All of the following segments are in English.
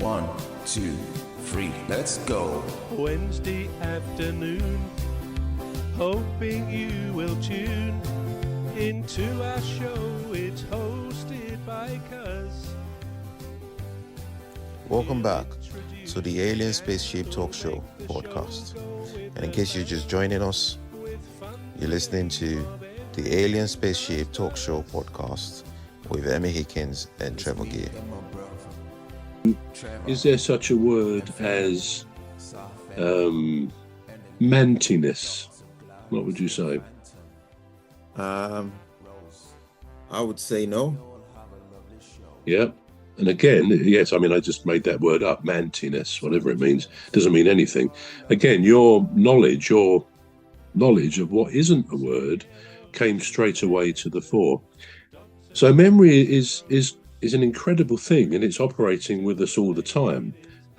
1, 2, 3, let's go. Wednesday afternoon, hoping you will tune into our show. It's hosted by Cuz. Welcome back to the Alien Spaceship Talk Show podcast. And in case you're just joining us, you're listening to the Alien Spaceship Talk Show podcast with Emmy, Hikins and Trevor. Is there such a word as mantiness? What would you say? I would say no. Yeah. And again, yes, I mean, I just made that word up, mantiness, whatever it means, doesn't mean anything. Again, your knowledge of what isn't a word came straight away to the fore. So memory is an incredible thing, and it's operating with us all the time,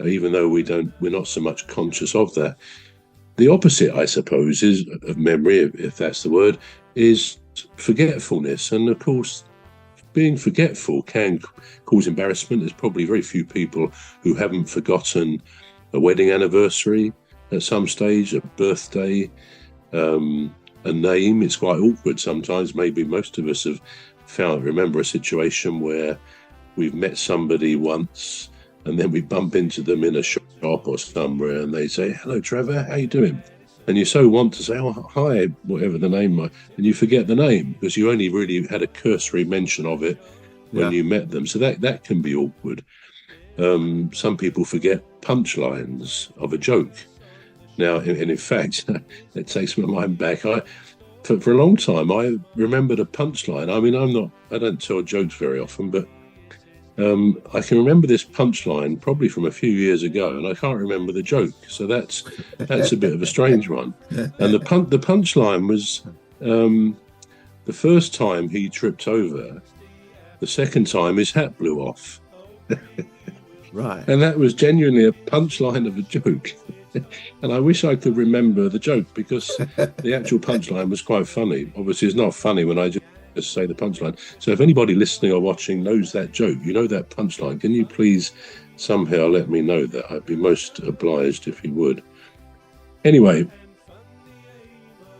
even though we're not so much conscious of that. The opposite, I suppose, is of memory, if that's the word, is forgetfulness. And of course, being forgetful can cause embarrassment. There's probably very few people who haven't forgotten a wedding anniversary at some stage, a birthday, a name. It's quite awkward sometimes. Maybe most of us have remember a situation where we've met somebody once and then we bump into them in a shop or somewhere and they say, "Hello, Trevor, how you doing?" And you so want to say, "Oh, hi," whatever the name might, and you forget the name because you only really had a cursory mention of it when you met them. So that can be awkward. Some people forget punchlines of a joke. Now, and in fact, it takes my mind back. For a long time, I remembered a punchline. I mean, I don't tell jokes very often, but I can remember this punchline probably from a few years ago, and I can't remember the joke. So that's a bit of a strange one. And the punchline was the first time he tripped over, the second time his hat blew off. Right. And that was genuinely a punchline of a joke. And I wish I could remember the joke because the actual punchline was quite funny. Obviously, it's not funny when I just say the punchline. So if anybody listening or watching knows that joke, you know that punchline, can you please somehow let me know that? I'd be most obliged if you would. Anyway,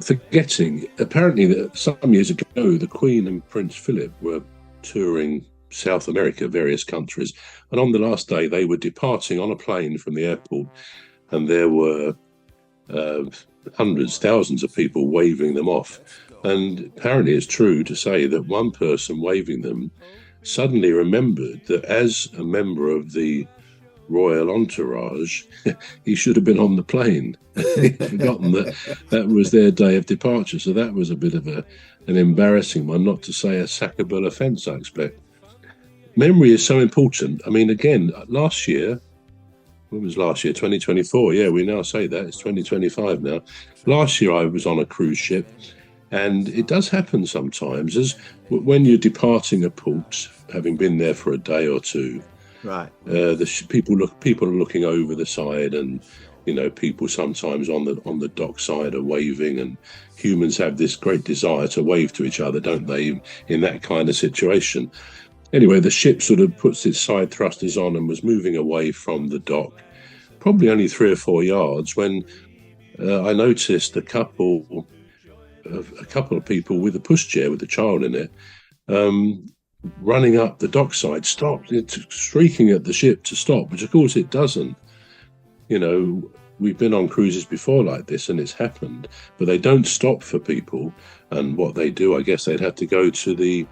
forgetting. Apparently, some years ago, the Queen and Prince Philip were touring South America, various countries. And on the last day, they were departing on a plane from the airport. And there were hundreds, thousands of people waving them off. And apparently it's true to say that one person waving them suddenly remembered that as a member of the royal entourage, he should have been on the plane. He'd forgotten that was their day of departure. So that was a bit of an embarrassing one, not to say a sackable offence, I expect. Memory is so important. I mean, again, last year, when was last year? 2024. Yeah, we now say that. It's 2025 now. Last year I was on a cruise ship, and it does happen sometimes as when you're departing a port, having been there for a day or two. Right. People are looking over the side, and people sometimes on the dock side are waving, and humans have this great desire to wave to each other, don't they? In that kind of situation. Anyway, the ship sort of puts its side thrusters on and was moving away from the dock, probably only 3 or 4 yards, when I noticed a couple of people with a pushchair with a child in it, running up the dockside, stopped, shrieking at the ship to stop, which of course it doesn't. We've been on cruises before like this and it's happened, but they don't stop for people. And what they do, I guess they'd have to go to the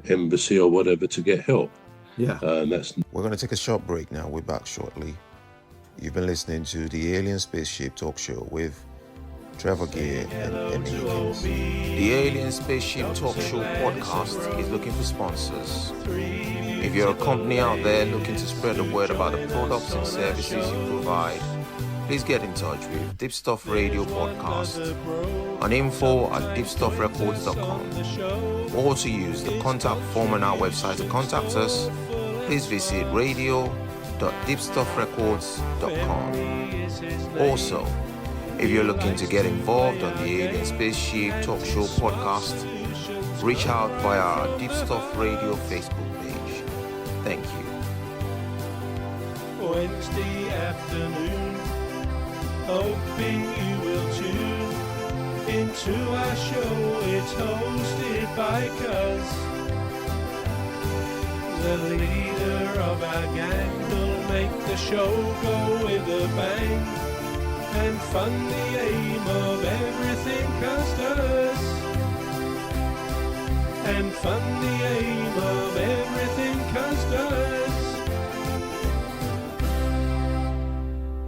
embassy or whatever to get help. Yeah. We're going to take a short break now. We're back shortly. You've been listening to the Alien Spaceship Talk Show with Trevor and Emmy. The Alien Spaceship Talk Show podcast is looking for sponsors. If you're a company out there looking to spread the word about the products and services you provide, please get in touch with Deepstuff Radio Podcast on info@deepstuffrecords.com, or to use the contact form on our website to contact us, please visit radio.deepstuffrecords.com. Also, if you're looking to get involved on the Alien Spaceship Talk Show podcast, reach out via our Deepstuff Radio Facebook page. Thank you. Wednesday afternoon. Hoping you will tune into our show. It's hosted by Cuz. The leader of our gang will make the show go with a bang and fund the aim of everything Cuz does. And fund the aim of everything Cuz does.